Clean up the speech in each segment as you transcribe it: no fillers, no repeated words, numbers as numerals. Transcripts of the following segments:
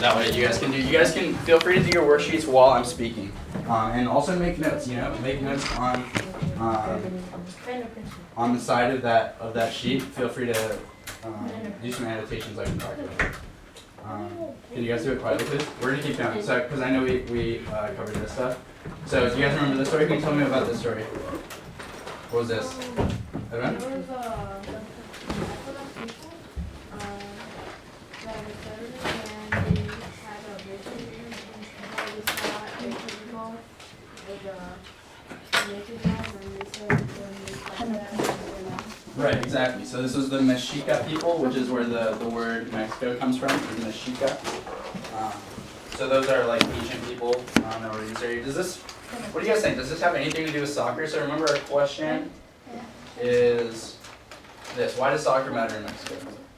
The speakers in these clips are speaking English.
That way you guys can feel free to do your worksheets while I'm speaking. And also make notes, make notes on the side of that sheet. Feel free to do some annotations like we talked about. Can you guys do it quietly, please? We're gonna keep going, so because I know we covered this stuff. So do you guys remember this story? Can you tell me about this story? What was this? Everyone? There was a couple of people that were and they had a vision and they saw a table with a naked man and they said when they saw that. Right, exactly. So this was the Mexica people, which is where the word Mexico comes from, is Mexica. So those are like ancient people that were in this area. What do you guys think? Does this have anything to do with soccer? So remember our question is this: why does soccer matter in Mexico?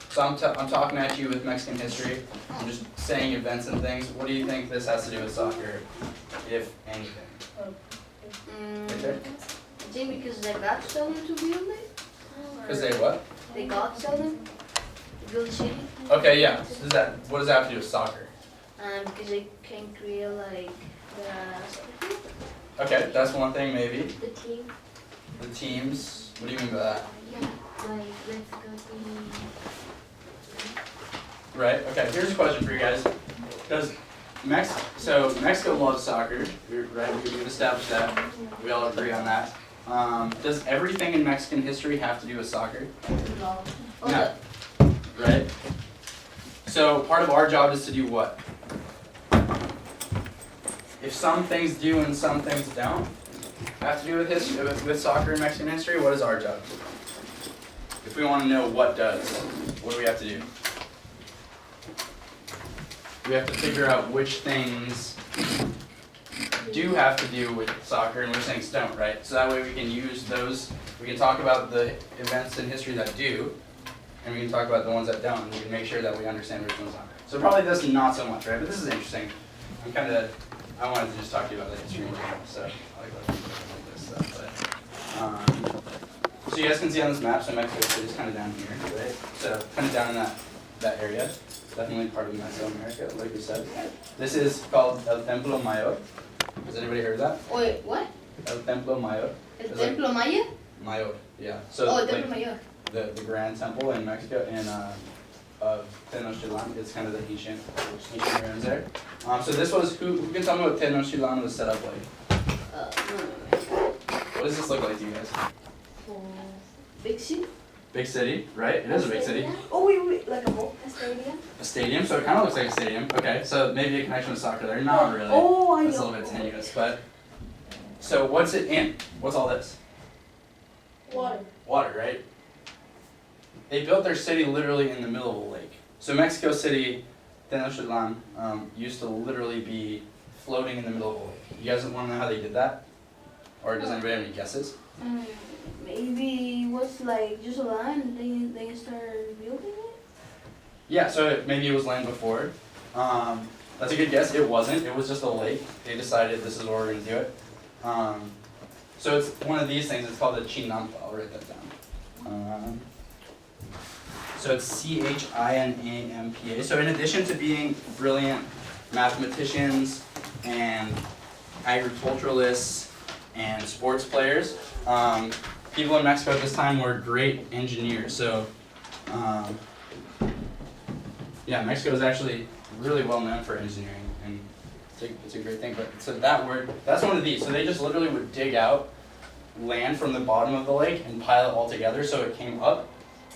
So I'm talking at you with Mexican history. I'm just saying events and things. What do you think this has to do with soccer, if anything? Right there? I think because they got stolen to build it. Because they what? They got stolen to build a city. Okay, yeah. So what does that have to do with soccer? Because they can create like the Okay, that's one thing maybe. the team. The teams. What do you mean by that? Like let's go team. Right. Okay. Here's a question for you guys. Does Mexico loves soccer, right? We've established that. We all agree on that. Does everything in Mexican history have to do with soccer? No. No. Right. So part of our job is to do what? If some things do and some things don't have to do with soccer in Mexican history, what is our job? If we want to know what does, what do we have to do? We have to figure out which things do have to do with soccer and which things don't, right? So that way we can use those, we can talk about the events in history that do, and we can talk about the ones that don't, and we can make sure that we understand which ones aren't. So probably this not so much, right? But this is interesting. I wanted to just talk to you about the history in general, so I like this stuff. But, so you guys can see on this map, so Mexico City is kind of down here, right? So kind of down in that area. Definitely part of Mesoamerica, like we said. This is called El Templo Mayor. Has anybody heard of that? Wait, what? El Templo Mayor. El Templo Maya? Mayor, yeah. So Oh, El like, Templo Mayor. the Grand Temple in Mexico, of Tenochtitlan, it's kind of the ancient ruins there. So this was, who can tell me what Tenochtitlan was set up like? What does this look like to you guys? Big city? Big city, right? It is a big city. Oh wait, like a stadium? A stadium, so it kind of looks like a stadium. Okay, so maybe a connection with soccer there. Not really. Oh, I know. That's a little bit tenuous, but. So what's it in? What's all this? Water. Water, right? They built their city literally in the middle of a lake. So Mexico City, Tenochtitlan, used to literally be floating in the middle of a lake. You guys want to know how they did that? Or does anybody have any guesses? Maybe it was like just a line and they started building it? Yeah, so maybe it was land before. That's a good guess. It wasn't. It was just a lake. They decided this is where we're going to do it. So it's one of these things. It's called a chinampa. I'll write that down. So it's Chinampa. So in addition to being brilliant mathematicians and agriculturalists and sports players, people in Mexico at this time were great engineers. So yeah, Mexico is actually really well known for engineering, and it's a great thing. But so that's one of these. So they just literally would dig out land from the bottom of the lake and pile it all together so it came up.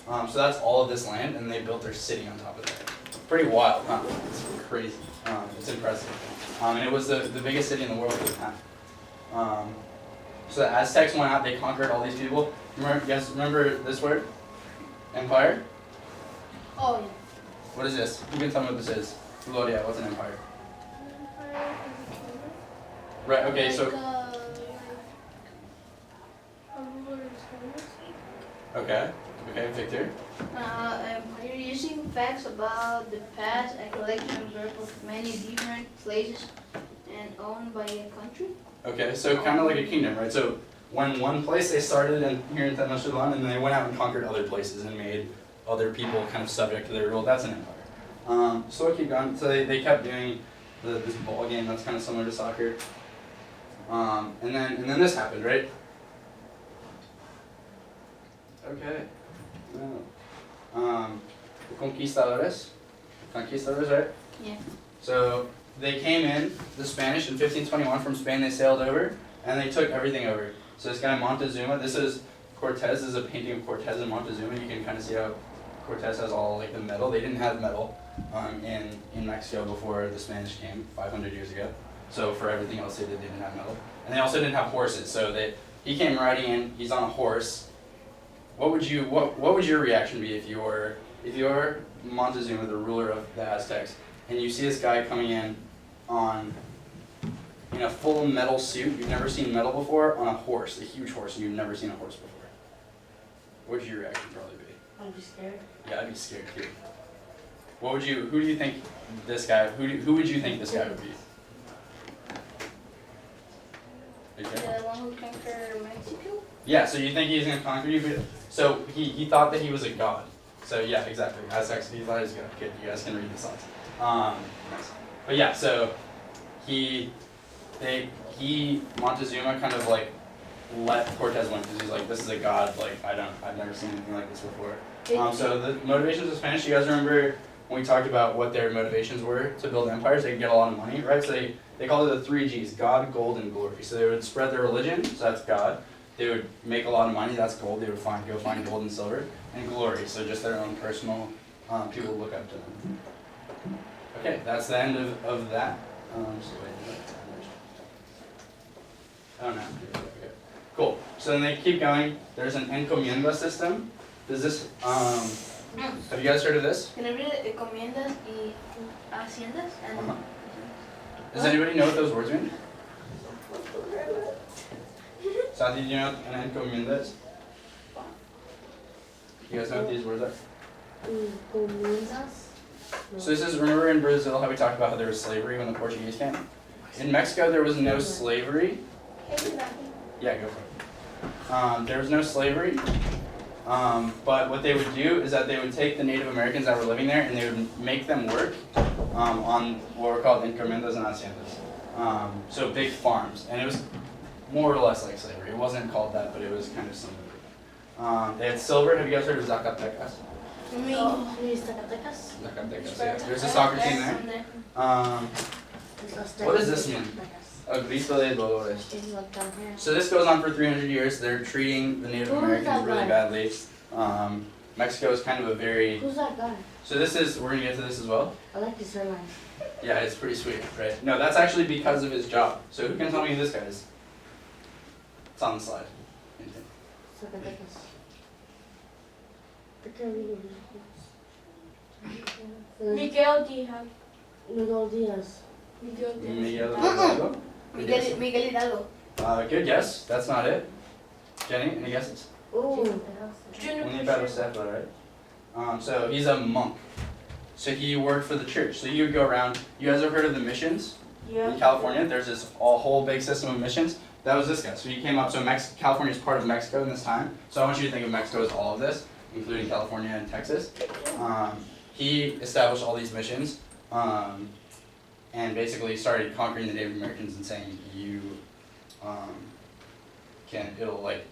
So that's all of this land, and they built their city on top of it. Pretty wild, huh? It's crazy. It's impressive. And it was the biggest city in the world at the time. So the Aztecs went out, they conquered all these people. You guys remember this word? Empire? Oh yeah. What is this? You can tell me what this is. Gloria, what's an empire? Empire is a kingdom. Right, okay, so. Like a ruler is famous. Okay, Victor. You're using facts about the past, a collection of many different places and owned by a country? Okay, so kind of like a kingdom, right? So when one place they started here in Tenochtitlan, and then they went out and conquered other places and made other people kind of subject to their rule, that's an empire. So we'll keep going. So they kept doing this ball game that's kind of similar to soccer. And then this happened, right? Okay. The conquistadores, right? Yeah. So they came in, the Spanish in 1521 from Spain. They sailed over and they took everything over. So this guy Montezuma, this is Cortez. This is a painting of Cortez and Montezuma. You can kind of see how Cortez has all like the metal. They didn't have metal in Mexico before the Spanish came 500 years ago. So for everything else they didn't have metal. And they also didn't have horses. So he came riding in. He's on a horse. What would your reaction be if you're Montezuma, the ruler of the Aztecs, and you see this guy coming in in a full metal suit? You've never seen metal before, on a horse, a huge horse, and you've never seen a horse before. What would your reaction probably be? I'd be scared. Yeah, I'd be scared too. Who do you think this guy? Who would you think this guy would be? The Okay. one who conquered Mexico? Yeah, so you think he's gonna conquer you? So he thought that he was a god. So yeah, exactly. Aztecs, he thought he was a god. Good, you guys can read this off. Nice. But yeah, so Montezuma kind of like let Cortez win because he's like, this is a god. Like I've never seen anything like this before. So the motivations of Spanish, you guys remember when we talked about what their motivations were to build empires? They could get a lot of money, right? So they call it the 3 Gs: God, gold, and glory. So they would spread their religion, so that's God. They would make a lot of money, that's gold. They would go find gold and silver, and glory. So just their own personal people look up to them. Okay, that's the end of that. Oh no. Okay. Cool. So then they keep going. There's an encomienda system. Does this have you guys heard of this? Can I read it? Encomiendas y haciendas and Uh-huh. Does anybody know what those words mean? Sati, do you know what an encomienda is? You guys know what these words are? Comienzas. So this is, remember in Brazil how we talked about how there was slavery when the Portuguese came? In Mexico there was no slavery. Yeah, go for it. There was no slavery. But what they would do is that they would take the Native Americans that were living there and they would make them work on what were called encomiendas and haciendas. So big farms. And it was more or less like slavery. It wasn't called that, but it was kind of similar. They had silver. Have you guys heard of Zacatecas? Zacatecas. Zacatecas, yeah. There's a soccer team there. What does this mean? A grito de dolores. So this goes on for 300 years. They're treating the Native Americans really badly. Mexico is kind of a very... Who's that guy? So this is, we're going to get to this as well. I like his hairline. Yeah, it's pretty sweet, right? No, that's actually because of his job. So who can tell me who this guy is? It's on the slide. Zacatecas. Miguel Diaz. Miguel Diaz. Miguel Diaz. Miguel Hidalgo? Good guess. Miguel Hidalgo. Good guess. That's not it. Jenny, any guesses? Ooh. Junipero Serra, right? So he's a monk. So he worked for the church. So you would go around. You guys have heard of the missions? Yeah. In California, there's this whole big system of missions. That was this guy. So he came up. So California is part of Mexico in this time. So I want you to think of Mexico as all of this, including California and Texas. He established all these missions, and basically started conquering the Native Americans and saying, you it'll like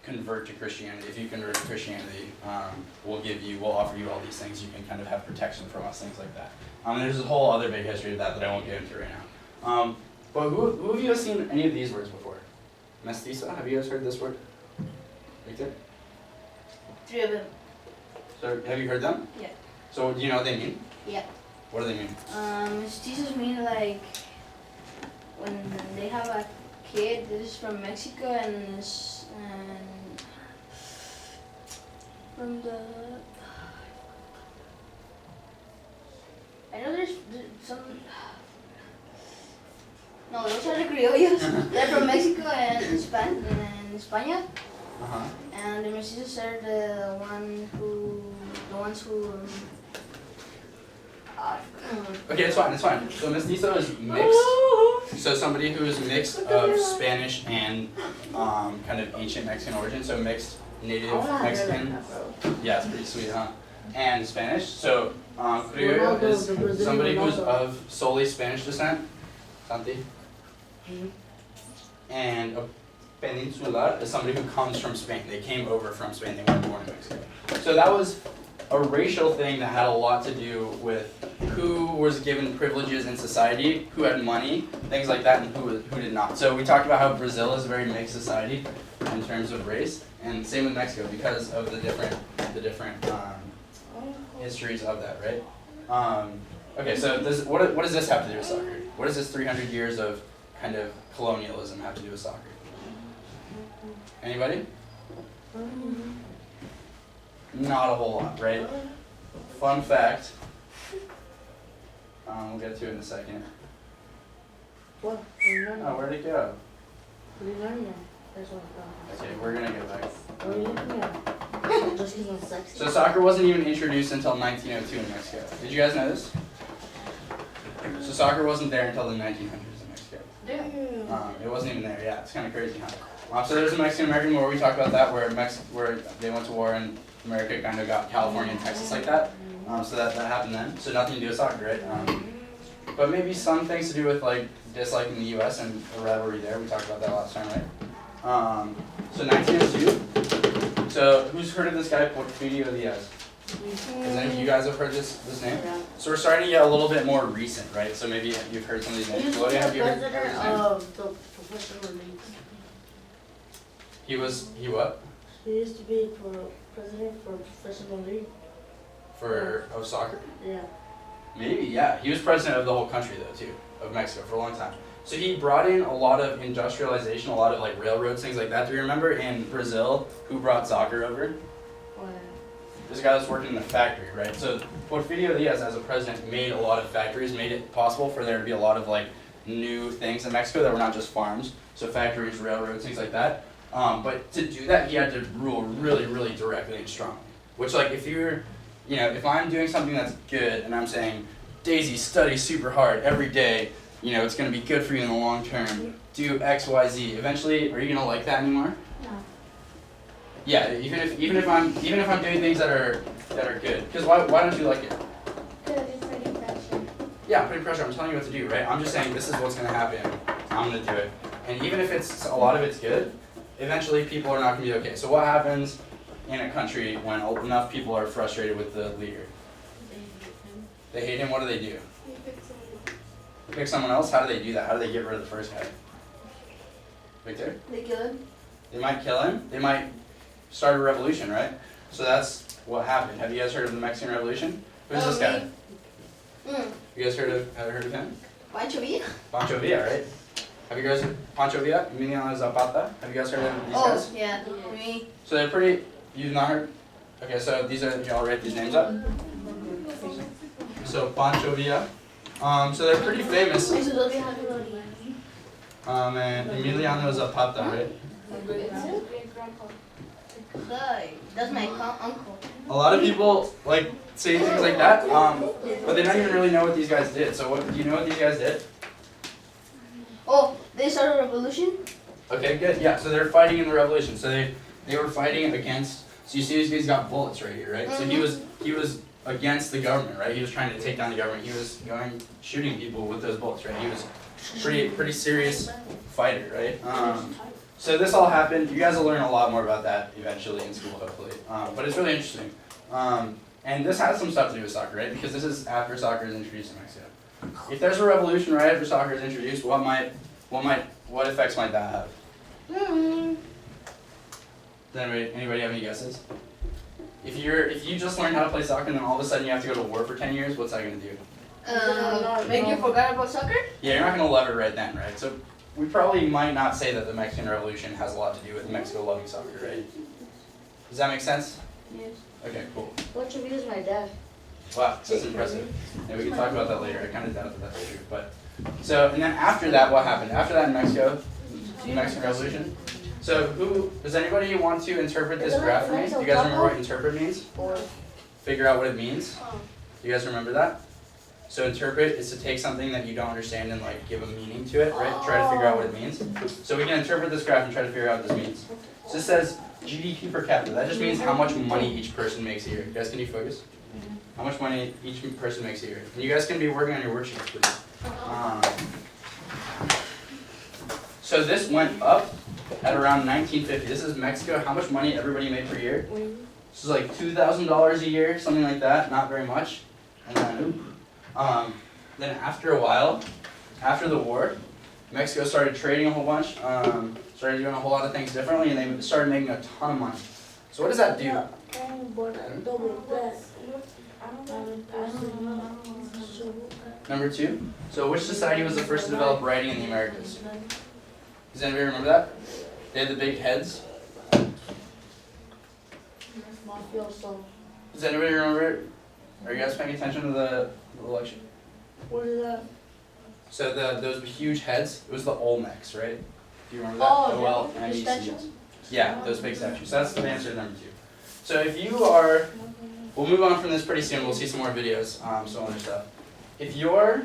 convert to Christianity. If you convert to Christianity, we'll offer you all these things. You can kind of have protection from us, things like that. There's a whole other big history of that I won't get into right now. But who have you guys seen any of these words before? Mestizo, have you guys heard this word? Victor? 3 of them. So have you heard them? Yeah. So do you know what they mean? Yeah. What do they mean? Mestizos mean like when they have a kid that is from Mexico and from the. I know there's some. No, those are the criollos. They're from Mexico and España. Uh-huh. And the mestizos are the ones who. Okay, it's fine. So mestizo is mixed. So somebody who is mixed of Spanish and kind of ancient Mexican origin. So mixed native Mexican. Yeah, it's pretty sweet, huh? and Spanish. So criollo is somebody who's of solely Spanish descent. Santi. And a peninsular is somebody who comes from Spain. They came over from Spain. They weren't born in Mexico. So that was a racial thing that had a lot to do with who was given privileges in society, who had money, things like that, and who did not. So we talked about how Brazil is a very mixed society in terms of race, and same with Mexico because of the different histories of that, right? Okay, so what does this have to do with soccer? What does this 300 years of kind of colonialism have to do with soccer? Anybody? Not a whole lot, right? Fun fact. We'll get to it in a second. What? Oh, where'd it go? That's what Okay, we're gonna go back. I'm just because I'm sexy. So soccer wasn't even introduced until 1902 in Mexico. Did you guys know this? So soccer wasn't there until the 1900s in Mexico. It wasn't even there. Yeah, it's kind of crazy, huh? So there's a Mexican-American War. We talked about that, where they went to war and America kind of got California and Texas like that. So that happened then. So nothing to do with soccer, right? But maybe some things to do with like disliking the U.S. and a rivalry there. We talked about that last time, right? So 1902. So who's heard of this guy, Porfirio Diaz? Has any of you guys have heard this name? So we're starting to get a little bit more recent, right? So maybe you've heard some of these names. Gloria, have you heard his name? Of the professional league. He what? He used to be president for professional league. Of soccer? Yeah. Maybe, yeah. He was president of the whole country though too, of Mexico for a long time. So he brought in a lot of industrialization, a lot of like railroads, things like that. Do you remember in Brazil who brought soccer over? This guy that's working in the factory, right? So Porfirio Diaz, as a president, made a lot of factories, made it possible for there to be a lot of like new things in Mexico that were not just farms. So factories, railroads, things like that. But to do that, he had to rule really, really directly and strongly. Which, like, if I'm doing something that's good and I'm saying, Daisy, study super hard every day, it's going to be good for you in the long term. Do X, Y, Z. Eventually, are you going to like that anymore? No. Yeah, even if I'm doing things that are good. Because why don't you like it? Because it's putting pressure. Yeah, putting pressure. I'm telling you what to do, right? I'm just saying this is what's going to happen. I'm going to do it. And even if a lot of it's good, eventually people are not going to be okay. So what happens in a country when enough people are frustrated with the leader? They hate him. What do? He picks someone. Pick someone else? How do they do that? How do they get rid of the first guy? Victor? They kill him. They might kill him. They might start a revolution, right? So that's what happened. Have you guys heard of the Mexican Revolution? Who's this guy? You guys heard of him? Pancho Villa? Pancho Villa, right? Have you guys heard Pancho Villa? Emiliano Zapata? Have you guys heard of these guys? Oh, yeah, me. So they're pretty. You've not heard? Okay, so these are. Y'all write these names up. So Pancho Villa. So they're pretty famous. And Emiliano Zapata, right? That's my uncle. A lot of people like say things like that, but they don't even really know what these guys did. So do you know what these guys did? Oh, they started a revolution? Okay, good. Yeah, so they're fighting in the revolution. So they were fighting against. So you see, these guys got bullets right here, right? So he was against the government, right? He was trying to take down the government. He was shooting people with those bullets, right? He was pretty serious fighter, right? So this all happened. You guys will learn a lot more about that eventually in school, hopefully. But it's really interesting. And this has some stuff to do with soccer, right? Because this is after soccer is introduced in Mexico. If there's a revolution right after soccer is introduced, what effects might that have? Does anybody have any guesses? If you just learned how to play soccer and then all of a sudden you have to go to war for 10 years, what's that going to do? Make you forgot about soccer? Yeah, you're not going to love it right then, right? So we probably might not say that the Mexican Revolution has a lot to do with Mexico loving soccer, right? Does that make sense? Yes. Okay, cool. Pancho Villa is my dad. Wow, that's impressive. Yeah, we can talk about that later. I kind of doubt that that's true, but and then after that, what happened? After that in Mexico, the Mexican Revolution. So does anybody want to interpret this graph for me? Do you guys remember what interpret means? Figure out what it means. Do you guys remember that? So interpret is to take something that you don't understand and like give a meaning to it, right? Try to figure out what it means. So we can interpret this graph and try to figure out what this means. So this says GDP per capita. That just means how much money each person makes a year. Guys, can you focus? How much money each person makes a year. And you guys can be working on your worksheets, please. So this went up at around 1950. This is Mexico. How much money everybody made per year? This is like $2,000 a year, something like that. Not very much. And then after a while, after the war, Mexico started trading a whole bunch, started doing a whole lot of things differently, and they started making a ton of money. So what does that do? Number 2. So which society was the first to develop writing in the Americas? Does anybody remember that? They had the big heads. Does anybody remember it? Are you guys paying attention to the lecture? What is that? So those huge heads, it was the Olmecs, right? Do you remember that? Oh, OLMECs. the statues? Yeah, those big statues. That's the answer to number 2. So if you are, we'll move on from this pretty soon. We'll see some more videos, some other stuff. If you're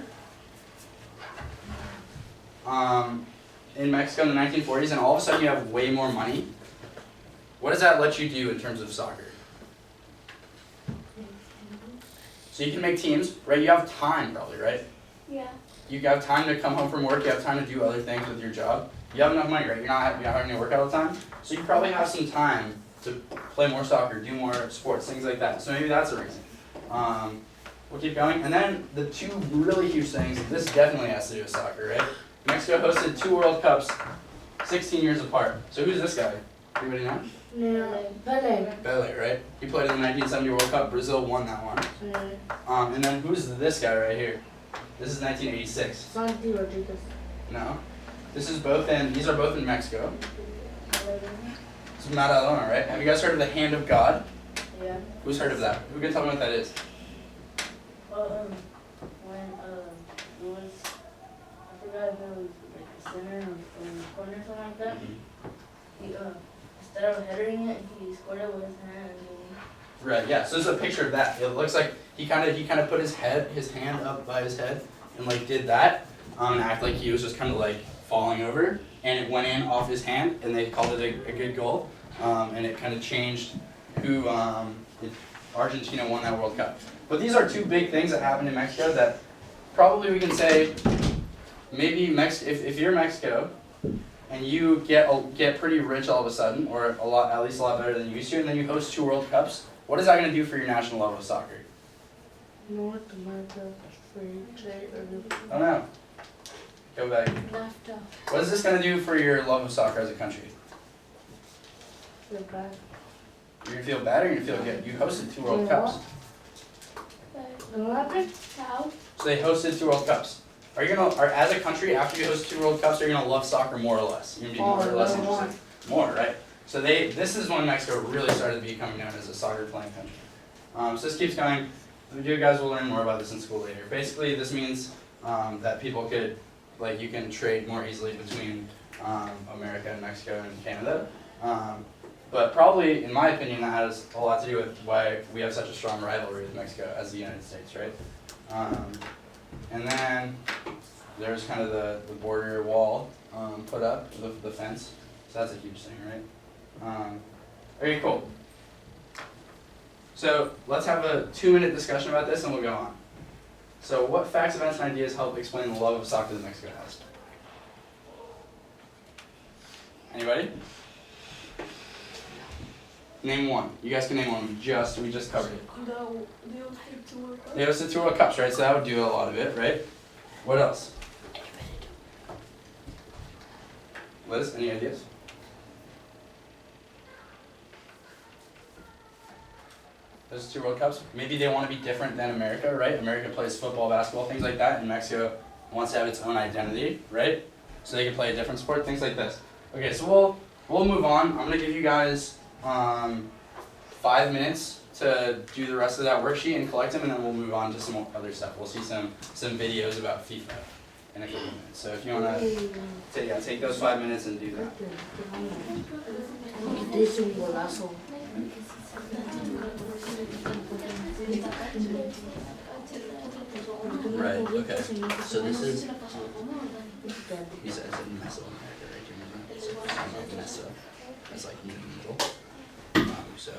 in Mexico in the 1940s and all of a sudden you have way more money, what does that let you do in terms of soccer? So you can make teams, right? You have time probably, right? Yeah. You have time to come home from work, you have time to do other things with your job. You have enough money, right? You're not having to work all the time. So you probably have some time to play more soccer, do more sports, things like that. So maybe that's a reason. We'll keep going. And then the 2 really huge things, this definitely has to do with soccer, right? Mexico hosted 2 World Cups 16 years apart. So who's this guy? Anybody know? Pele, right? He played in the 1970 World Cup. Brazil won that one. And then who's this guy right here? This is 1986. Santi Rodriguez. No. These are both in Mexico. This is Maradona, right? Have you guys heard of the Hand of God? Yeah. Who's heard of that? Who can tell me what that is? When it was, I forgot if it was like the center or in the corner or something like that. He instead of headering it, he scored it with his hand. Right, yeah. So this is a picture of that. It looks like he kind of put his hand up by his head and like did that, and acted like he was just kind of like falling over, and it went in off his hand, and they called it a good goal, and it kind of changed who Argentina won that World Cup. But these are 2 big things that happened in Mexico that probably we can say maybe if you're Mexico and you get pretty rich all of a sudden, or at least a lot better than you used to, and then you host 2 World Cups, what is that going to do for your national love of soccer? North America free trade or I don't know. Go back. What is this going to do for your love of soccer as a country? feel bad. You're going to feel bad or you're going to feel good? You hosted 2 World Cups. What happened? How? So they hosted 2 World Cups. Are you gonna, as a country, after you host 2 World Cups, are you gonna love soccer more or less? You're gonna be more or less interested? More, right? So this is when Mexico really started becoming known as a soccer playing country. So this keeps going. You guys will learn more about this in school later. Basically, this means that people could, you can trade more easily between America and Mexico and Canada. But probably, in my opinion, that has a lot to do with why we have such a strong rivalry with Mexico as the United States, right? And then there's kind of the border wall put up, the fence. So that's a huge thing, right? Okay, cool. So let's have a 2-minute discussion about this and we'll go on. So what facts, events, and ideas help explain the love of soccer that Mexico has? Anybody? Name one. You guys can name one. We just covered it. They hosted 2 World Cups, right? So that would do a lot of it, right? What else? Liz, any ideas? Those 2 World Cups. Maybe they want to be different than America, right? America plays football, basketball, things like that, and Mexico wants to have its own identity, right? So they can play a different sport, things like this. Okay, so we'll move on. I'm gonna give you guys 5 minutes to do the rest of that worksheet and collect them, and then we'll move on to some other stuff. We'll see some videos about FIFA in a couple minutes. So if you wanna take those 5 minutes and do that. Right, okay. So this is, he says in Mesoamerica, right? Do you remember? So Meso, that's like in the middle. So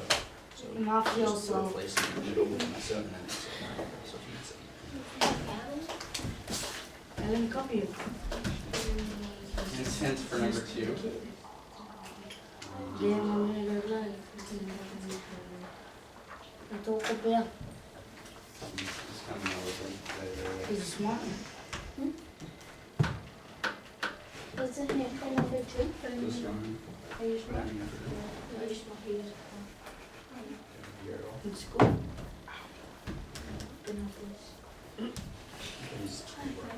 So Mafia just also. replace it in the middle with meso and then meso. So meso. And then copy it. Intent for number 2. Yeah, I'm gonna go live. Ito ko pa yan. It's coming over. He's smart. What's in here for number 2? This one. Are you What smart? happened after that? Are you smart? Here, all. Let's go. These two work.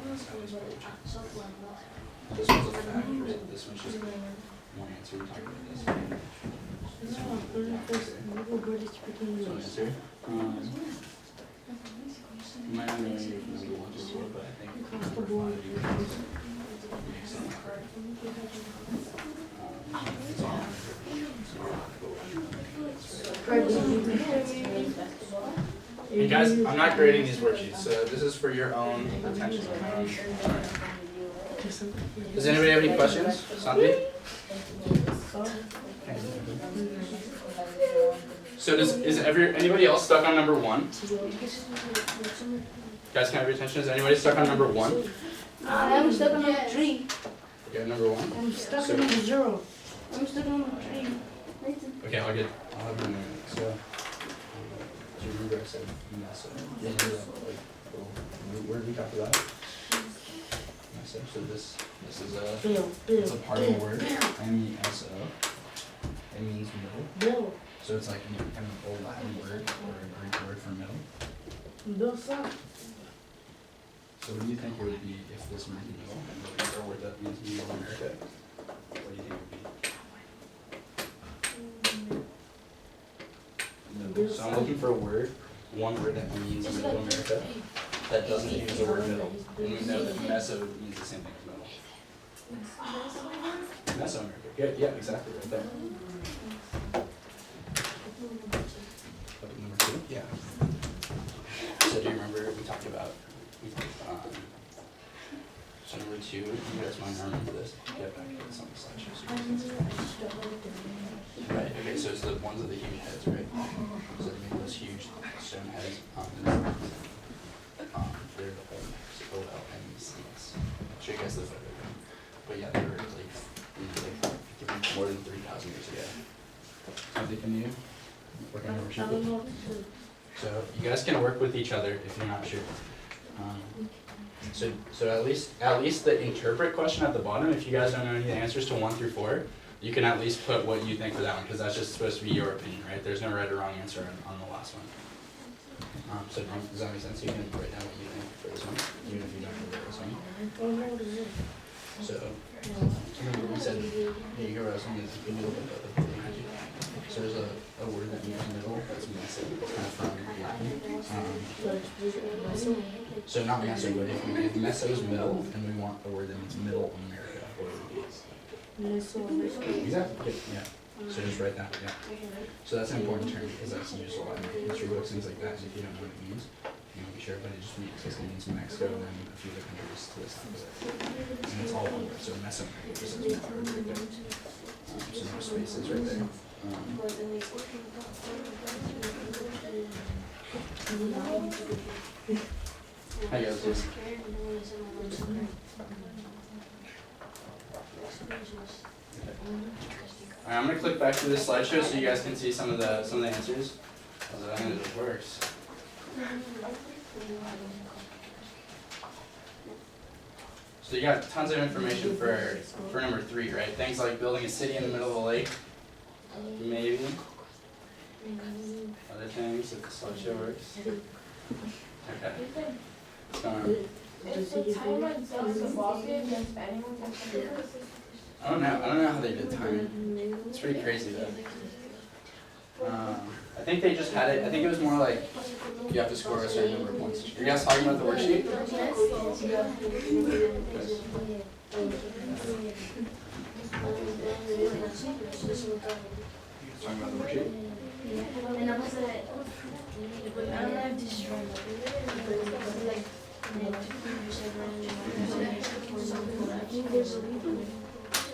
This one's a fact, right? This one's just one answer. We talked about this. This No, one. we're British speaking This one English. answer. You might not know any of the ones before, but I think Across the board. it's all. Hey guys, I'm not grading these worksheets, so this is for your own attention. Does anybody have any questions? Sandy? So is anybody else stuck on number 1? Guys, can I have your attention? Is anybody stuck on number 1? I'm stuck on number 3. Okay, number 1. I'm stuck in number 0. I'm stuck on number 3. Okay, I'll have you in a minute. So, do you remember I said meso? Yeah, where did we talk about? Meso. So this is Bill, it's a Bill, part of a word. M-E-S-O. It means middle. Bill. So it's like kind of an old Latin word or a Greek word for middle. Bill son. So what do you think it would be if this meant middle and looking for a word that means middle America? What do you think it would be? So I'm looking for a word, one word that means middle America, that doesn't use the word middle. And we know that meso means the same thing as middle. Mesoamerica. Yeah, exactly, right there. Number 2? Yeah. So do you remember we talked about, so number 2, you guys might not remember this. Get back to some of the slideshows. Right, okay, so it's the ones with the huge heads, right? So they make those huge stone heads. They're the OLMCs. I'll show you guys the photo. But yeah, they were like more than 3,000 years ago. Something can you work on your I worksheet? don't know what to do. So you guys can work with each other if you're not sure. So at least the interpret question at the bottom, if you guys don't know any of the answers to 1 through 4, you can at least put what you think for that one, because that's just supposed to be your opinion, right? There's no right or wrong answer on the last one. So does that make sense? You can write down what you think for this one, even if you don't know this one. I don't know what it is. So remember we said, you hear what I was saying, is you can do a little bit of the magic. So there's a word that means middle, that's meso, kind of from Latin. So not meso, but if meso is middle, and we want a word that means middle America, what would it be? Exactly, yeah. So just write that, yeah. So that's an important term, because that's used a lot in history books, things like that, and if you don't know what it means, you know, be sure, but it just means, basically means Mexico, and then a few other countries to the south of it. And it's all one word, so Mesoamerica, just says that word right there. So no spaces right there. Hi guys, just Alright, I'm gonna click back to this slideshow so you guys can see some of the answers. I think it works. So you got tons of information for number 3, right? Things like building a city in the middle of a lake, maybe. Other things if the slideshow works. Okay. If the timer does the ball game, does anyone get the I don't know how they did timing. It's pretty crazy though. I think they just had it. I think it was more like you have to score a certain number of points. Are you guys talking about the worksheet? Talking about the worksheet? And I was like, I don't know if this is wrong, but like,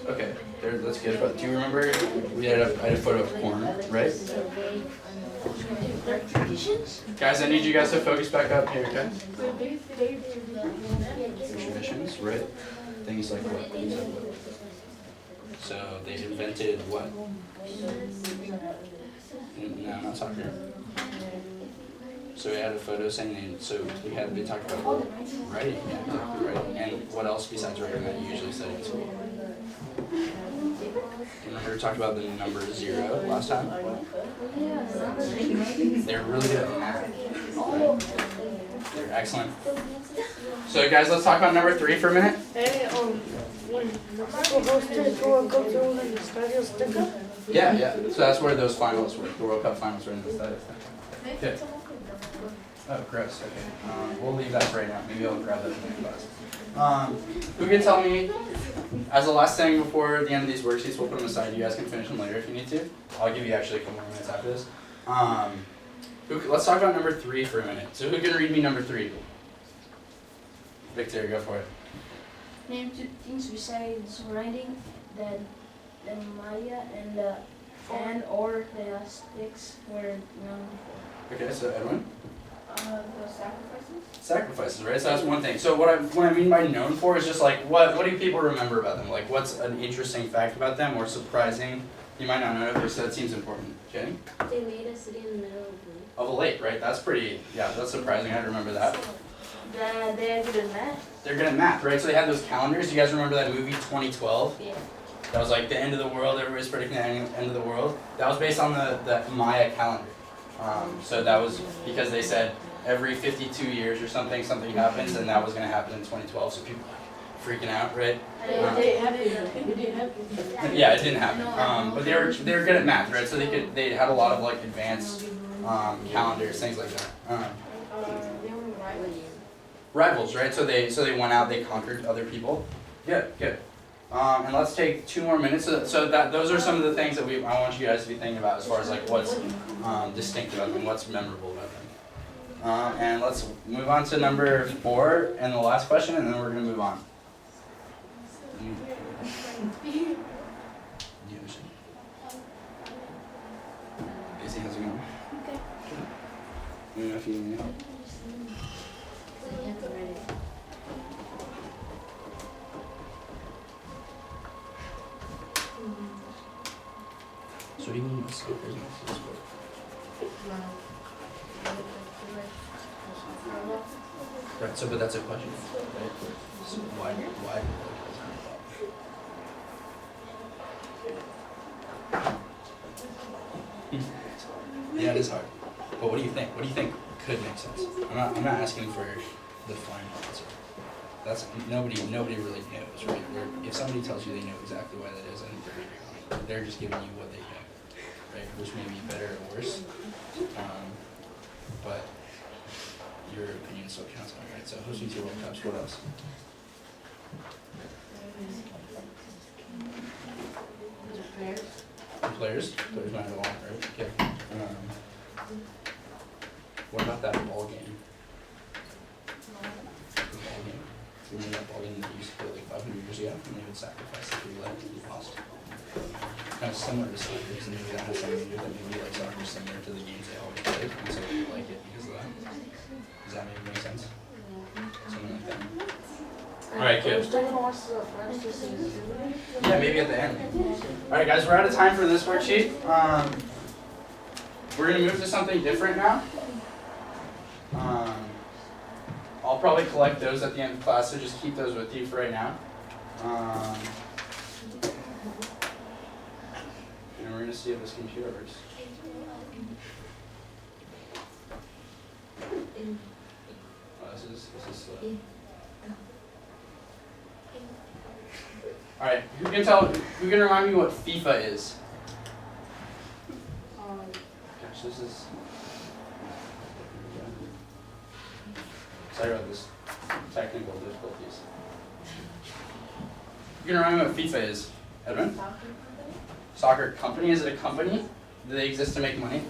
Okay, there, that's good. But do you remember I had a photo of corn, right? Guys, I need you guys to focus back up here, okay? Traditions, right? Things like what? So they invented what? No, not soccer. So we had a photo saying they talked about writing, yeah, exactly, writing. And what else besides writing that you usually study in school? Remember we talked about the number 0 last time? They're really good at math. They're excellent. So guys, let's talk about number 3 for a minute. When Mexico hosted the World Cup, in the Estadio Azteca. Yeah. So that's where those finals were. The World Cup finals were in the Estadio Azteca. Good. Oh, gross. Okay. We'll leave that for right now. Maybe I'll grab that in the class. Who can tell me, as the last thing before the end of these worksheets, we'll put them aside. You guys can finish them later if you need to. I'll give you actually a couple more minutes after this. Let's talk about number 3 for a minute. So who can read me number 3? Victor, go for it. Name 2 things besides writing that the Maya and or the Aztecs were known Okay, so Edwin? The sacrifices? Sacrifices, right? So that's one thing. So what I mean by known for is just like, what do people remember about them? Like, what's an interesting fact about them or surprising? You might not know it, but so that seems important. Jenny? They made a city in the middle of the lake. Of a lake, right? That's pretty, that's surprising. I remember that. They're good at math. They're good at math, right? So they had those calendars. You guys remember that movie 2012? Yeah. That was like the end of the world. Everybody's predicting the end of the world. That was based on the Maya calendar. So that was because they said every 52 years or something happens, and that was going to happen in 2012. So people were freaking out, right? It didn't happen. Yeah, it didn't happen. But they were good at math, right? So they had a lot of like advanced calendars, things like that. They were Rivals, right? So they went out, they conquered other people. Good. And let's take 2 more minutes. So those are some of the things that I want you guys to be thinking about as far as like what's distinct about them, what's memorable about them. And let's move on to number 4 and the last question, and then we're gonna move on. Casey, how's it going? Okay. Let me know if you need help. You have to write it. So what do you mean by soccer? Right, so but that's a question, right? So why? Yeah, it is hard. But what do you think? What do you think could make sense? I'm not asking for the final answer. That's nobody really knows, right? If somebody tells you they know exactly why that is, I think they're just giving you what they know, right? Which may be better or worse. But your opinion still counts, right? So hosting 2 World Cups, what else? Players matter a lot, right? Okay. What about that ball game? Remember that ball game that used to play like 500 years ago? And they would sacrifice if you left and you lost. Kind of similar to soccer, because maybe that has something to do with it. Maybe like soccer is similar to the games they always play, and so you like it because of that. Does that maybe make sense? Something like that. Alright, good. Yeah, maybe at the end. Alright guys, we're out of time for this worksheet. We're going to move to something different now. I'll probably collect those at the end of class, so just keep those with you for right now. And we're going to see if this computer works. Oh, this is slow. Alright, who can remind me what FIFA is? Gosh, this is... Sorry about this technical difficulties. You can remind me what FIFA is, Edwin? Soccer company? Is it a company? Do they exist to make money?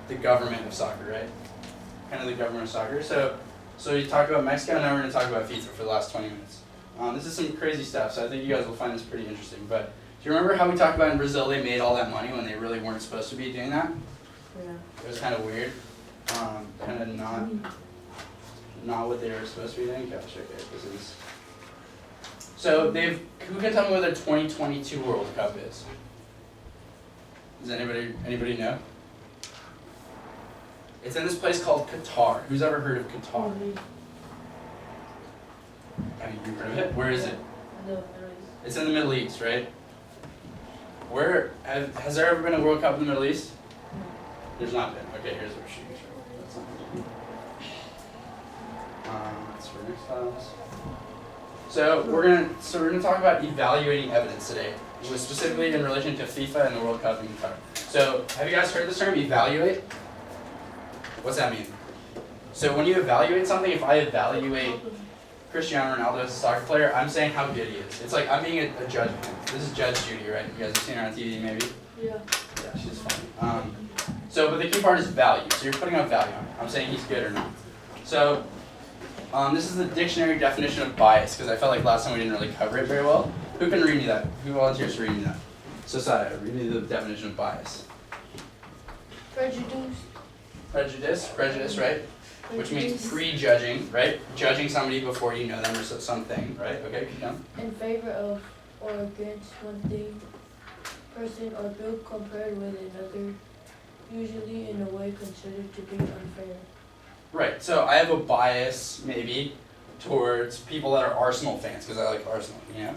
The government of soccer, right? Kind of the government of soccer. So you talked about Mexico, now we're going to talk about FIFA for the last 20 minutes. This is some crazy stuff, so I think you guys will find this pretty interesting. But do you remember how we talked about in Brazil they made all that money when they really weren't supposed to be doing that? Yeah. It was kind of weird. Kind of not what they were supposed to be doing. Gosh, okay, this is. So who can tell me what their 2022 World Cup is? Does anybody know? It's in this place called Qatar. Who's ever heard of Qatar? Have you heard of it? Where is it? No, It's in the Middle East, right? Has there ever been a World Cup in the Middle East? There's not been. Okay, here's what we're shooting. That's not that's for next class. So we're gonna talk about evaluating evidence today, specifically in relation to FIFA and the World Cup in Qatar. So have you guys heard this term, evaluate? What's that mean? So when you evaluate something, if I evaluate Cristiano Ronaldo as a soccer player, I'm saying how good he is. It's like I'm being a judge of him. This is Judge Judy, right? You guys have seen her on TV, maybe? Yeah. Yeah, she's funny. But the key part is value. So you're putting a value on it. I'm saying he's good or not. So this is the dictionary definition of bias, because I felt like last time we didn't really cover it very well. Who can read me that? Who volunteers to read me that? Society, read me the definition of bias. Prejudice, right? Which means prejudging, right? Judging somebody before you know them or something, right? Okay, keep going. In favor of or against one thing, person, or group compared with another, usually in a way considered to be unfair. Right, so I have a bias, maybe, towards people that are Arsenal fans, because I like Arsenal, you know?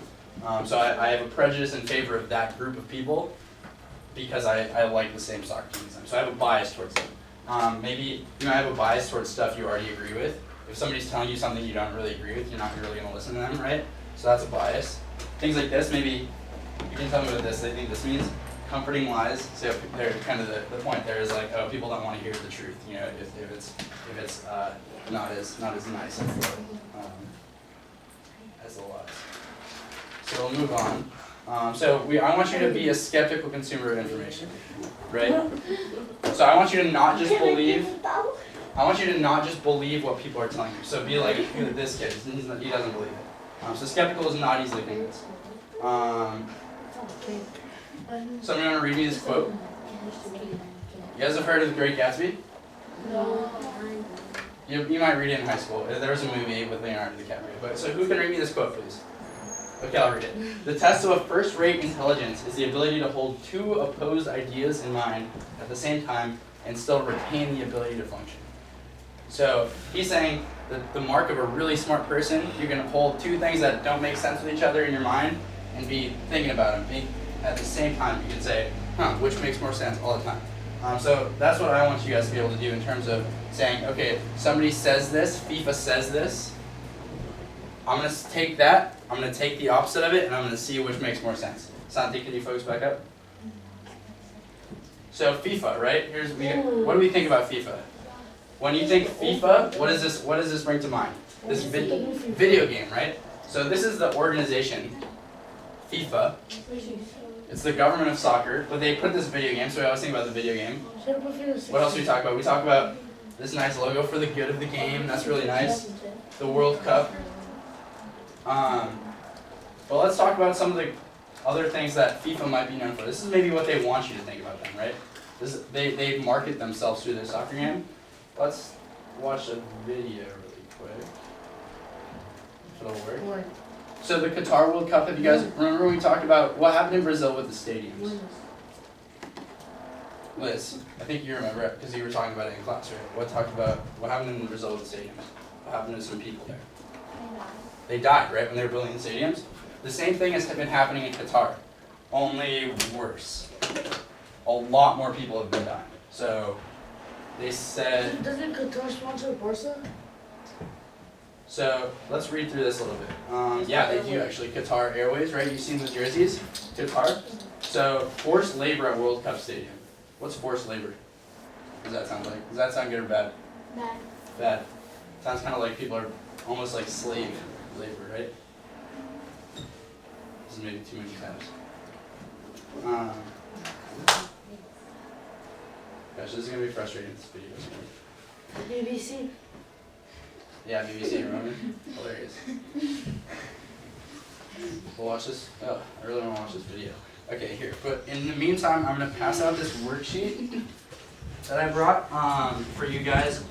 So I have a prejudice in favor of that group of people because I like the same soccer team as them. So I have a bias towards them. Maybe you might have a bias towards stuff you already agree with. If somebody's telling you something you don't really agree with, you're not really going to listen to them, right? So that's a bias. Things like this, maybe you can tell me what this, they think this means. Comforting lies. So they're kind of the point there is like, oh, people don't want to hear the truth. You know, if it's not as nice as the lies. So we'll move on. I want you to be a skeptical consumer of information, right? So I want you to not just believe. I want you to not just believe what people are telling you. So be like this kid. He doesn't believe it. So skeptical is not easily convinced. Somebody want to read me this quote? You guys have heard of The Great Gatsby? No. You might read it in high school. There was a movie with Leonardo DiCaprio. But so who can read me this quote, please? Okay, I'll read it. The test of a first-rate intelligence is the ability to hold two opposed ideas in mind at the same time and still retain the ability to function. So he's saying that the mark of a really smart person, you're going to hold two things that don't make sense with each other in your mind and be thinking about them. At the same time, you can say, which makes more sense all the time. So that's what I want you guys to be able to do in terms of saying, okay, somebody says this, FIFA says this, I'm going to take that, I'm going to take the opposite of it, and I'm going to see which makes more sense. Santi, can you focus back up? So FIFA, right? What do we think about FIFA? When you think FIFA, what does this bring to mind? This video game, right? So this is the organization, FIFA. It's the government of soccer, but they put this video game, so we always think about the video game. What else do we talk about? We talk about this nice logo for the good of the game. That's really nice. The World Cup. But let's talk about some of the other things that FIFA might be known for. This is maybe what they want you to think about them, right? They market themselves through their soccer game. Let's watch a video really quick. If it'll work. So the Qatar World Cup, have you guys remember when we talked about what happened in Brazil with the stadiums? Liz, I think you remember it because you were talking about it in class, right? What happened in Brazil with the stadiums? What happened to some people there? They died, right, when they were building the stadiums? The same thing has been happening in Qatar, only worse. A lot more people have been dying. So they said... Doesn't Qatar sponsor Barca? So let's read through this a little bit. Yeah, they do actually. Qatar Airways, right? You've seen the jerseys? Qatar. So forced labor at World Cup Stadium. What's forced labor? What does that sound like? Does that sound good or bad? Bad. Bad. Sounds kind of like people are almost like slave labor, right? This is maybe too many times. Gosh, this is going to be frustrating, this video. BBC. Yeah, BBC, remember? Hilarious. We'll watch this. Oh, I really want to watch this video. Okay, here. But in the meantime, I'm going to pass out this worksheet. that I brought for you guys.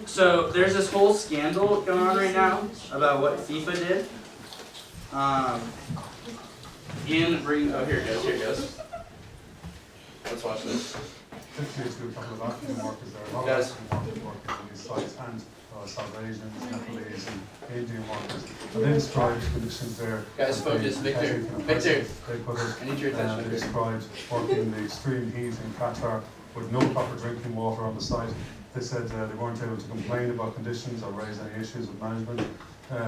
So there's this whole scandal going on right now about what FIFA did. Oh, here it goes. Let's watch this. Typically, to a couple of African workers, there are a lot of Guys. African workers on these sites, and South Asians, Nepalese, and Indian workers. And they described conditions there. Guys, as focus, being Victor. pathetic and Victor. oppressive. They put it, I need your attention, they Victor. described working in the extreme heat in Qatar with no proper drinking water on the site. They said they weren't able to complain about conditions or raise any issues with management.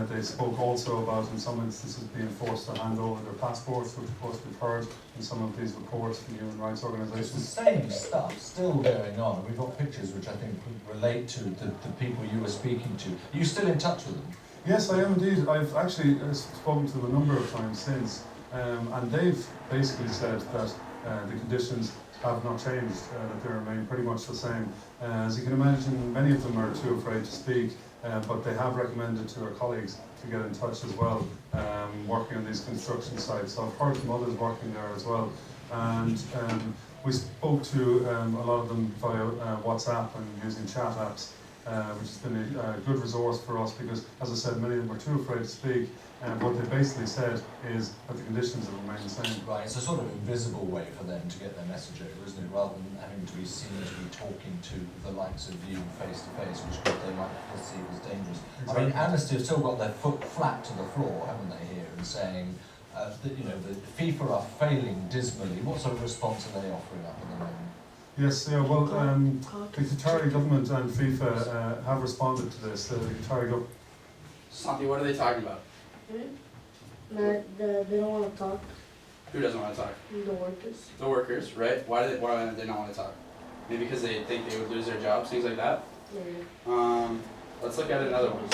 They spoke also about, in some instances, being forced to hand over their passports, which of course we've heard in some of these reports from human rights It's the organisations. same stuff still going on. We've got pictures which I think relate to the people you were speaking to. Are you still in touch with them? Yes, I am indeed. I've actually spoken to them a number of times since, and they've basically said that the conditions have not changed, that they remain pretty much the same. As you can imagine, many of them are too afraid to speak, but they have recommended to their colleagues to get in touch as well, working on these construction sites. So I've heard from others working there as well. And we spoke to a lot of them via WhatsApp and using chat apps, which has been a good resource for us because, as I said, many of them were too afraid to speak. And what they basically said is that the conditions have remained the same. Right, it's a sort of invisible way for them to get their message over, isn't it? Rather than having to be seen to be talking to the likes of you face to face, which they might perceive as dangerous. I mean, Amnesty have still got their foot flat to the floor, haven't they, here, and saying that, you know, the FIFA are failing dismally. What sort of response are they offering up at the moment? Yes, yeah, well, the Qatari government and FIFA have responded to this. The Qatari government. Santi, what are they talking about? That they don't want to talk, Who doesn't want to talk? the workers. The workers, right? Why do they not want to talk? Maybe because they think they would lose their jobs, things like that. Let's look at another one.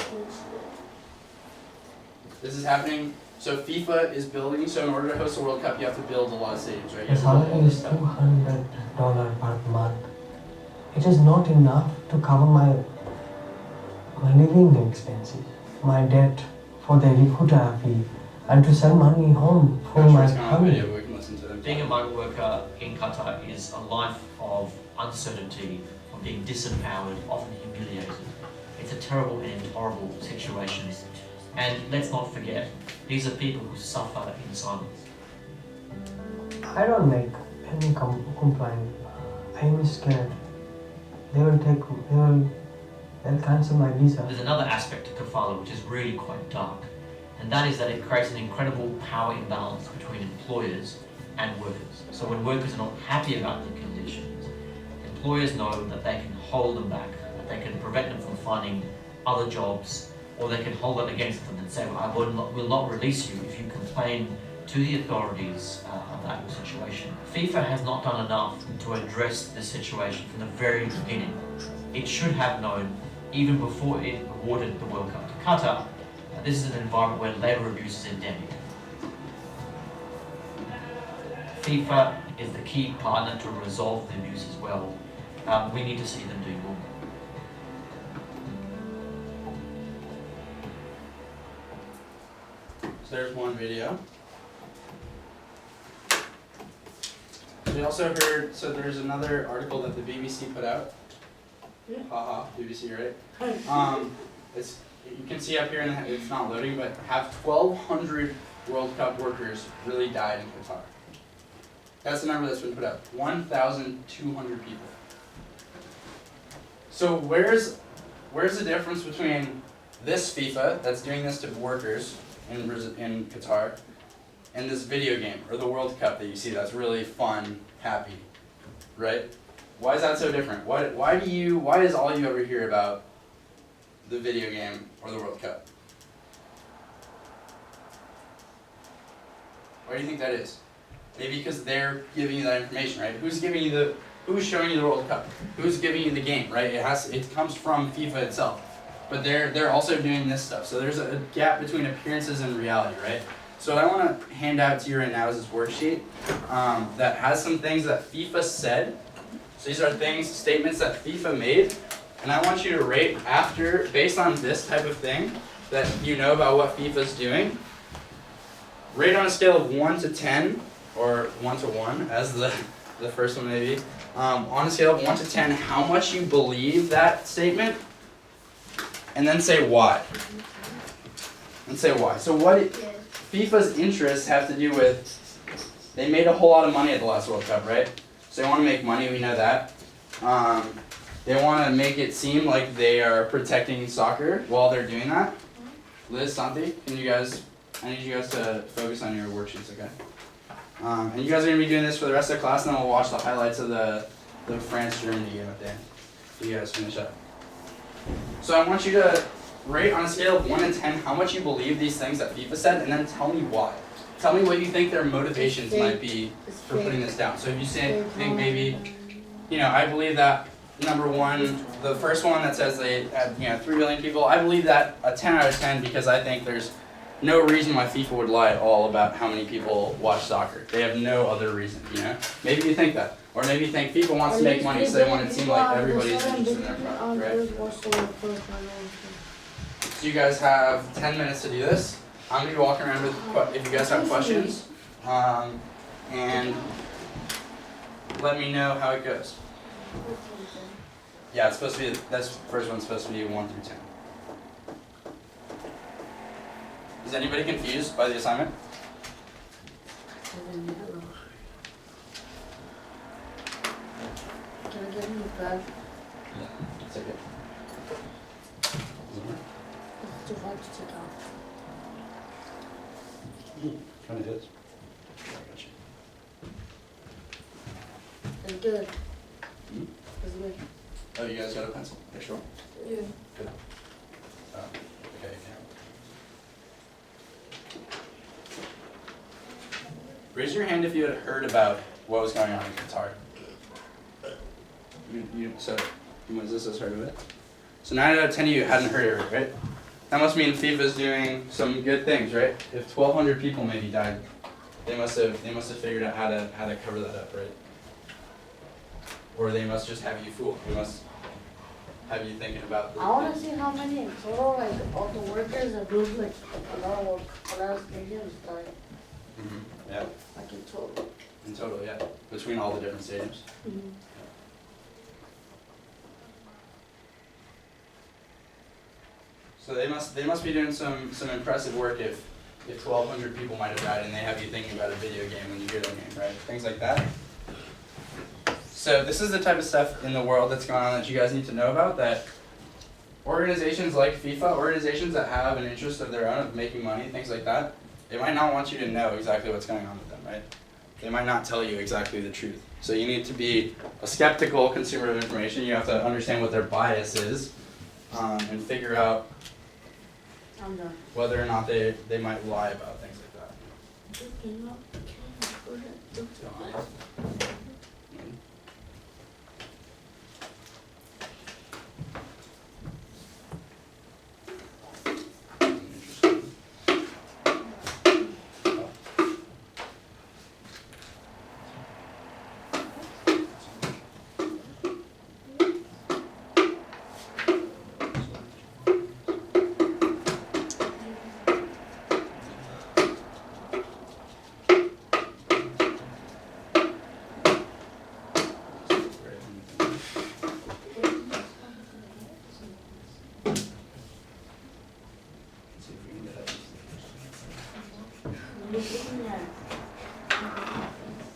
This is happening. So FIFA is building. So in order to host a World Cup, you have to build a lot of stadiums, right? You The have to build all salary this is stuff. $200 per month. It is not enough to cover my living expenses, my debt for the recruiter fee, and to send money home for I'm sure my it's going on video, family. but we can listen to them. Being a migrant worker in Qatar is a life of uncertainty, of being disempowered, often humiliated. It's a terrible and horrible situation. And let's not forget, these are people who suffer in silence. I don't make any complaint. I am scared. They'll cancel my visa. There's another aspect to kafala which is really quite dark, and that is that it creates an incredible power imbalance between employers and workers. So when workers are not happy about the conditions, employers know that they can hold them back, that they can prevent them from finding other jobs, or they can hold it against them and say, well, I will not release you if you complain to the authorities about your situation. FIFA has not done enough to address this situation from the very beginning. It should have known, even before it awarded the World Cup to Qatar, that this is an environment where labour abuse is endemic. FIFA is the key partner to resolve the abuse as well. We need to see them do more. So there's one video. We also heard, so there's another article that the BBC put out. Haha, BBC, right? It's, you can see up here, and it's not loading, but have 1,200 World Cup workers really died in Qatar. That's the number that's been put out. 1,200 people. So where's the difference between this FIFA that's doing this to workers in Qatar and this video game or the World Cup that you see that's really fun, happy, right? Why is that so different? Why is all you ever hear about the video game or the World Cup? Why do you think that is? Maybe because they're giving you that information, right? Who's showing you the World Cup? Who's giving you the game, right? It comes from FIFA itself. But they're also doing this stuff. So there's a gap between appearances and reality, right? So what I want to hand out to you right now is this worksheet that has some things that FIFA said. So these are statements that FIFA made, and I want you to rate based on this type of thing that you know about what FIFA's doing. Rate on a scale of 1 to 10, or 1 to 1 as the first one maybe. on a scale of 1 to 10, how much you believe that statement, and then say why. And say why. So what FIFA's interests have to do with, they made a whole lot of money at the last World Cup, right? So they want to make money, we know that. They want to make it seem like they are protecting soccer while they're doing that. Liz, Santi, I need you guys to focus on your worksheets, okay? And you guys are going to be doing this for the rest of the class, and then we'll watch the highlights of the France-Germany game at the end. You guys finish up. So I want you to rate on a scale of 1 to 10 how much you believe these things that FIFA said, and then tell me why. Tell me what you think their motivations might be for putting this down. So if you think maybe, I believe that number one, the first one that says they had 3 billion people, I believe that a 10 out of 10 because I think there's no reason why FIFA would lie at all about how many people watch soccer. They have no other reason, Maybe you think that. Or maybe you think FIFA wants to make money, so they want it to seem like everybody's interested in their product, right? So you guys have 10 minutes to do this. I'm going to be walking around with, if you guys have questions, and let me know how it goes. Yeah, it's supposed to be, this first one's supposed to be 1 through 10. Is anybody confused by the assignment? Can I get him the bag? Yeah, take it. It's too hard to take out. Kind of is. It's good. Hmm? It's good. Oh, you guys got a pencil? Are you sure? Yeah. Good. Okay. Raise your hand if you had heard about what was going on in Qatar. So, Moses has heard of it. So 9 out of 10 of you hadn't heard of it, right? That must mean FIFA's doing some good things, right? If 1,200 people maybe died, they must have figured out how to cover that up, right? Or they must just have you fooled. They must have you thinking about. I want to see how many in total, like all the workers that build like a lot of stadiums died. Mm-hmm. Yeah. Like in total. In total, yeah. Between all the different stadiums. Mm-hmm. So they must be doing some impressive work if 1,200 people might have died and they have you thinking about a video game when you hear their name, right? Things like that. So this is the type of stuff in the world that's going on that you guys need to know about, that organizations like FIFA, organizations that have an interest of their own of making money, things like that, they might not want you to know exactly what's going on with them, right? They might not tell you exactly the truth. So you need to be a skeptical consumer of information. You have to understand what their bias is, and figure out I'm done. whether or not they might lie about things like that.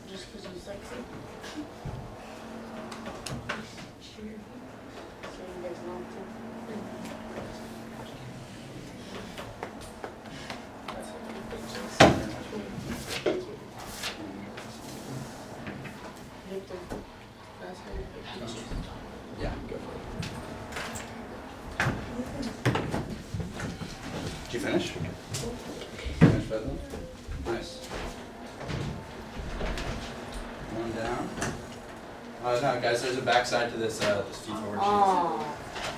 Just because he's sexy. So you guys know That's how you get pictures. Yeah, go for it. Did you finish? Finish, Bethany? Nice. One down. No, guys, there's a backside to this FIFA worksheet. Oh.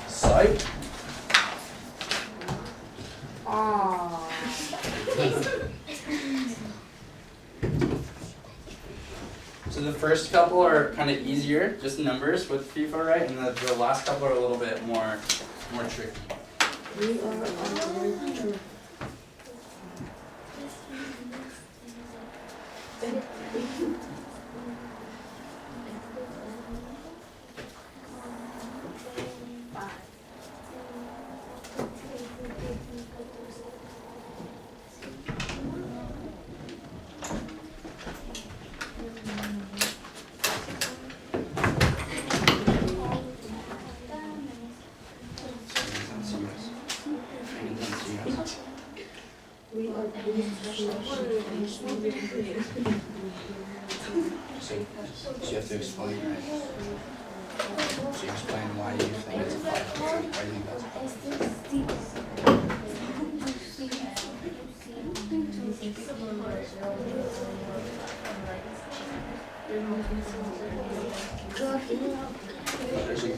Psych. Oh. So the first couple are kind of easier, just numbers with FIFA, right? And the last couple are a little bit more tricky. We are on the way to So you have to explain, right? So you explain why you think it's a 5%. Why do you think that's a 5%?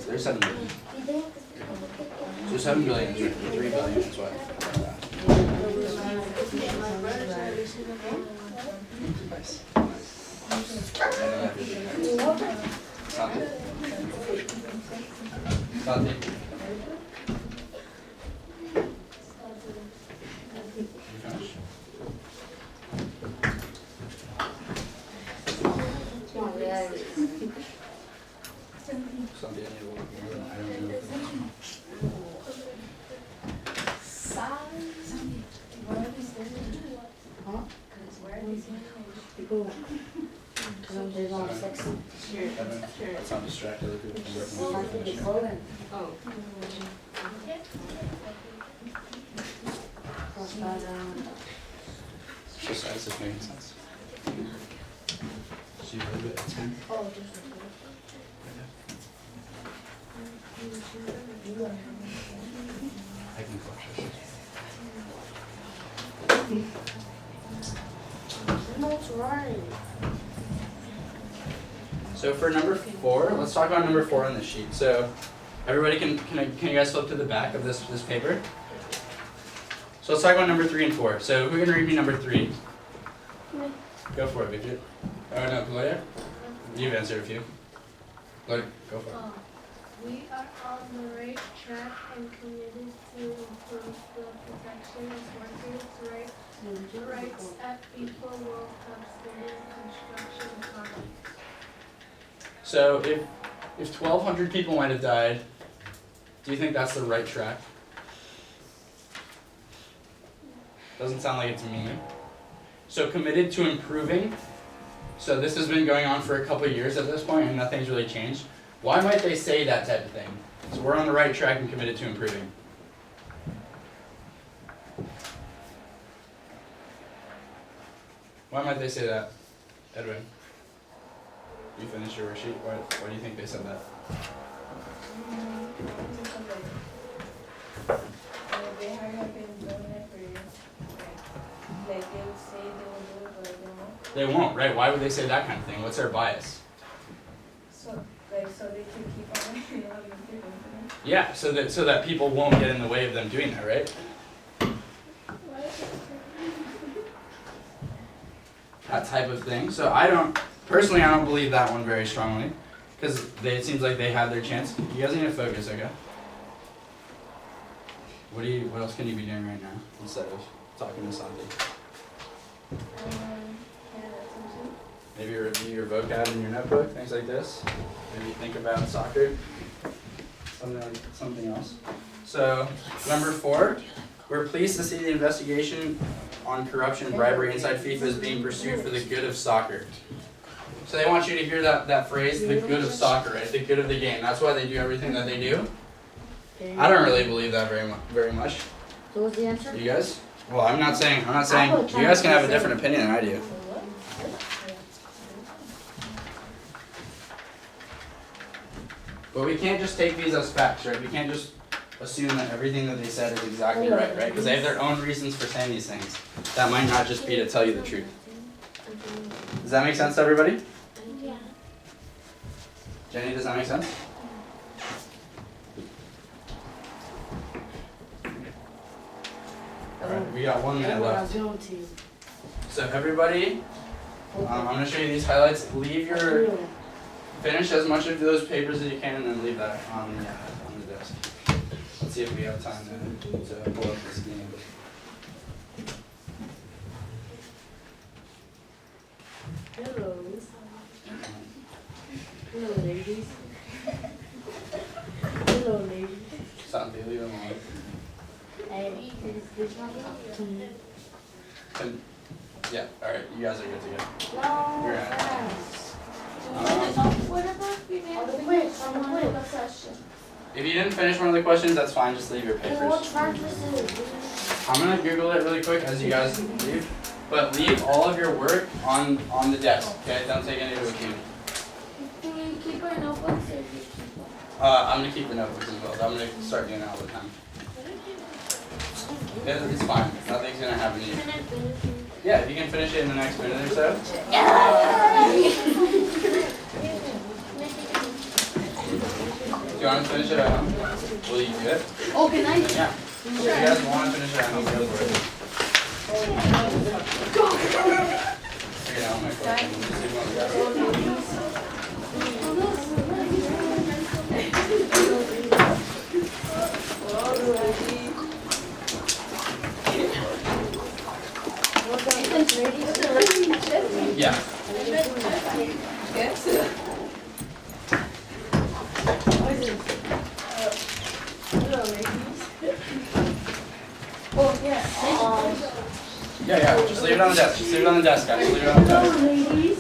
There's 7 billion. So 7 billion is right. 3 billion is what? Nice. Santi. Santi. You finished? Santi, I need to look more. I don't know. Let's not distract other people from working with the Just as if making sense. So you leave it at 10? I can flush this. So for number 4, let's talk about number 4 on the sheet. So everybody can you guys flip to the back of this paper? So let's talk about number 3 and 4. So who can read me number 3? Go for it, Bridget. Oh no, Gloria? You've answered a few. Gloria, go for it. We are on the right track and committed to improve the protection of workers' rights at people will have standard construction projects. So if 1,200 people might have died, do you think that's the right track? Doesn't sound like it to me. So committed to improving. So this has been going on for a couple of years at this point and nothing's really changed. Why might they say that type of thing? So we're on the right track and committed to improving. Why might they say that? Edwin, you finished your worksheet. Why do you think they said that? They haven't been doing it for years. Like they would say they will do it, but they won't. They won't, right? Why would they say that kind of thing? What's their bias? So they can keep on having people. Yeah, so that people won't get in the way of them doing that, right? That type of thing. So I don't believe that one very strongly, because it seems like they had their chance. You guys need to focus, okay? What else can you be doing right now instead of talking to Santi? Maybe review your vocab in your notebook, things like this. Maybe think about soccer, something else. So number 4, we're pleased to see the investigation on corruption, bribery inside FIFA is being pursued for the good of soccer. So they want you to hear that phrase, the good of soccer, right? The good of the game. That's why they do everything that they do. I don't really believe that very much. So what's the answer? You guys? Well, I'm not saying. You guys can have a different opinion than I do. But we can't just take these as facts, right? We can't just assume that everything that they said is exactly right, right? Because they have their own reasons for saying these things. That might not just be to tell you the truth. Does that make sense to everybody? Yeah. Jenny, does that make sense? Alright, we got 1 minute left. So everybody, I'm going to show you these highlights. Finish as much of those papers as you can and then leave that on the desk. Let's see if we have time to pull up this game. Hello. Hello, ladies. Hello, ladies. Santi, leave them alone. Hey, this one? Yeah, alright, you guys are good to go. No, You're out. What about we On the quiz, on the quiz. If you didn't finish one of the questions, that's fine, just leave your papers. I'm gonna Google it really quick as you guys leave, but leave all of your work on the desk, okay? Don't take any with you. Do we keep our notebooks or do you keep them? I'm gonna keep the notebooks as well, so I'm gonna start doing that all the time. It's fine, nothing's gonna happen to you. Can I finish it? Yeah, if you can finish it in the next minute or so. Do you want to finish it at home? Will you do it? Oh, can I? Yeah. If you guys want to finish it at home, go for it. Figure out my question. Let me see if one of the guys- Ethan's ready. Yeah. Oh, yeah. Yeah, just leave it on the desk. Just leave it on the desk, guys. Leave it on the desk.